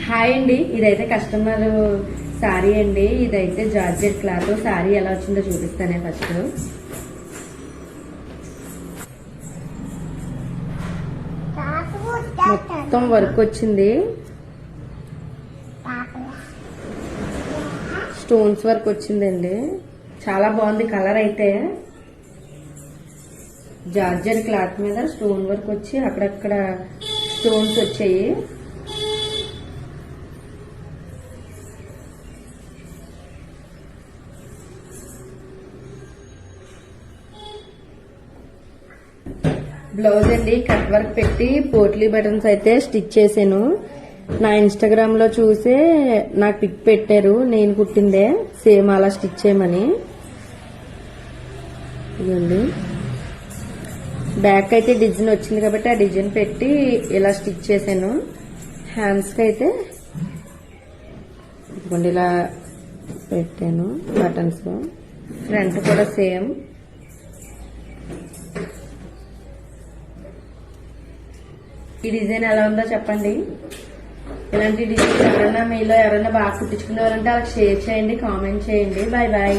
Hi అండి, ఇదైతే customer sorry అండి. ఇదైతే జార్జెట్ క్లాత్. సారీ ఎలా వచ్చిందో చూపిస్తానే. ఫస్ట్ మొత్తం వర్క్ వచ్చింది, స్టోన్స్ వర్క్ వచ్చిందండి. చాలా బాగుంది కలర్ అయితే. జార్జెట్ క్లాత్ మీద స్టోన్ వర్క్ వచ్చి అక్కడక్కడ స్టోన్స్ వచ్చాయి. బ్లౌజ్ అండి కట్ వర్క్ పెట్టి పోట్లీ బటన్స్ అయితే స్టిచ్ చేశాను. నా ఇన్స్టాగ్రామ్ లో చూసే నాకు పిక్ పెట్టారు, నేను కుట్టిందే సేమ్ అలా స్టిచ్ చేయమని. ఇదండి బ్యాక్ అయితే డిజైన్ వచ్చింది కాబట్టి ఆ డిజైన్ పెట్టి ఇలా స్టిచ్ చేశాను. హ్యాండ్స్ కి అయితే ఇదిగోండి ఇలా పెట్టాను బటన్స్. ఫ్రంట్ కూడా సేమ్. ఈ డిజైన్ ఎలా ఉందో చెప్పండి. ఇలాంటి డిజైన్ ఎవరైనా మీలో ఎవరైనా బాగా కుట్టించుకునేవారంటే వాళ్ళకి షేర్ చేయండి, కామెంట్ చేయండి. Bye bye.